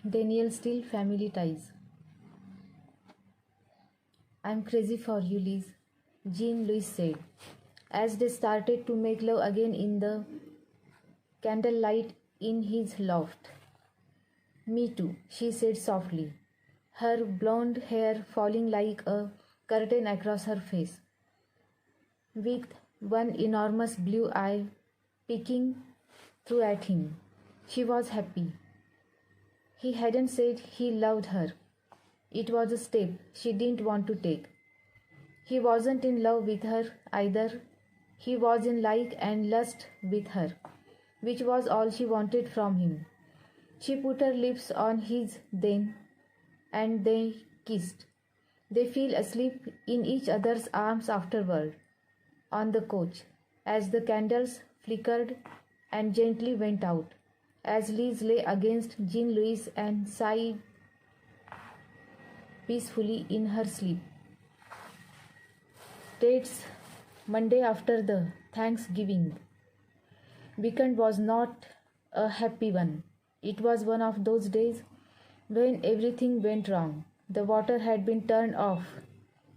Daniel Steele Family Ties. I'm crazy for you, Liz, Jean Louise said, as they started to make love again in the candlelight in his loft. Me too, she said softly, her blonde hair falling like a curtain across her face, with one enormous blue eye peeking through at him. She was happy. He hadn't said he loved her. It was a step she didn't want to take. He wasn't in love with her either. He was in like and lust with her, which was all she wanted from him. She put her lips on his then, and they kissed. They fell asleep in each other's arms afterward, on the couch, as the candles flickered and gently went out, as Liz lay against Jean Louise and sighed peacefully in her sleep. Tate's Monday after the Thanksgiving weekend was not a happy one. It was one of those days when everything went wrong. The water had been turned off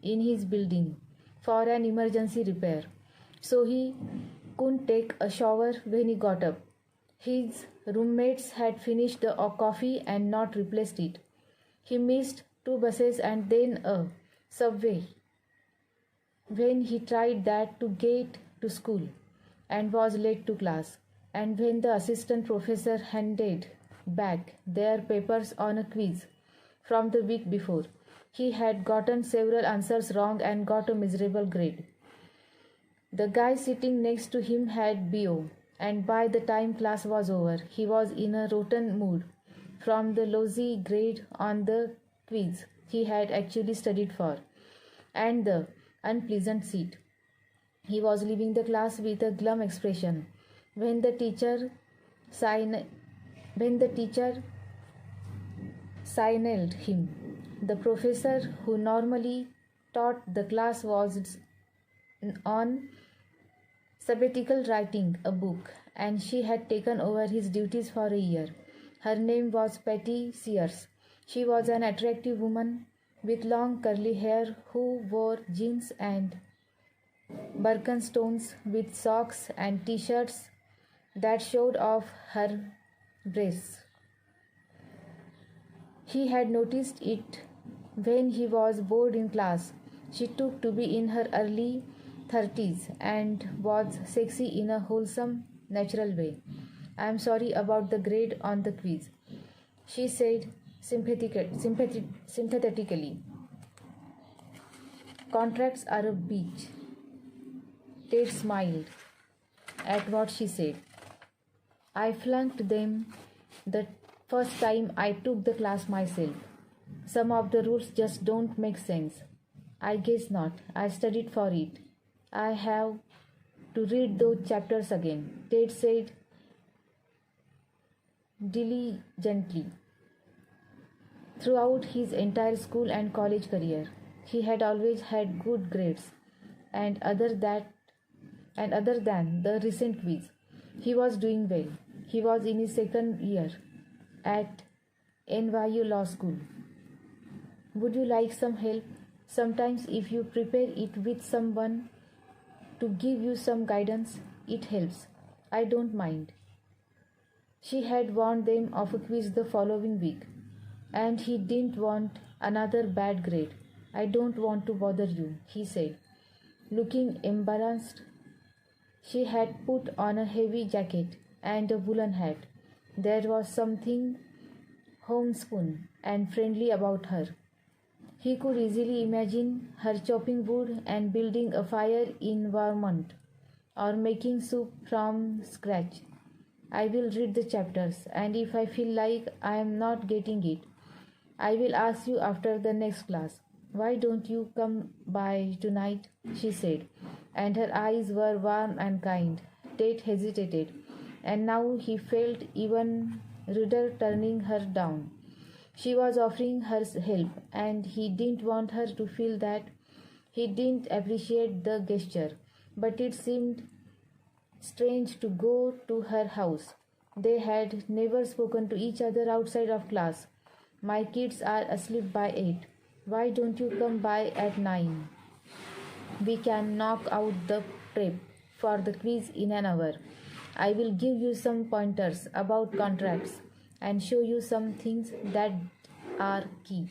in his building for an emergency repair, so he couldn't take a shower when he got up. His roommates had finished the coffee and not replaced it. He missed 2 buses and then a subway when he tried that to get to school and was late to class, and when the assistant professor handed back their papers on a quiz from the week before. He had gotten several answers wrong and got a miserable grade. The guy sitting next to him had BO, and by the time class was over, he was in a rotten mood from the lousy grade on the quiz he had actually studied for, and the unpleasant seat. He was leaving the class with a glum expression when the teacher signaled him. The professor who normally taught the class was on sabbatical writing a book, and she had taken over his duties for a year. Her name was Patty Sears. She was an attractive woman with long curly hair who wore jeans and Birkenstocks with socks and t-shirts that showed off her breasts. He had noticed it when he was bored in class. She took to be in her early 30s and was sexy in a wholesome, natural way. "I am sorry about the grade on the quiz," she said sympathetically. "Contracts are a bitch." Tate smiled at what she said. "I flunked them the first time I took the class myself. Some of the rules just don't make sense." "I guess not. I studied for it. I have to read those chapters again," Tate said diligently. Throughout his entire school and college career, he had always had good grades, and other than the recent quiz, he was doing well. He was in his second year at NYU Law School. "Would you like some help? Sometimes if you prepare it with someone to give you some guidance, it helps." "I don't mind." She had warned them of a quiz the following week, and he didn't want another bad grade. "I don't want to bother you," he said, looking embarrassed. She had put on a heavy jacket and a woolen hat. There was something homespun and friendly about her. He could easily imagine her chopping wood and building a fire in Vermont, or making soup from scratch. "I will read the chapters, and if I feel like I am not getting it, I will ask you after the next class." "Why don't you come by tonight?" she said, and her eyes were warm and kind. Tate hesitated, and now he felt even ruder turning her down. She was offering her help, and he didn't want her to feel that he didn't appreciate the gesture, but it seemed strange to go to her house. They had never spoken to each other outside of class, My kids are asleep by 8. Why don't you come by at 9? We can knock out the prep for the quiz in an hour. I will give you some pointers about contracts and show you some things that are key.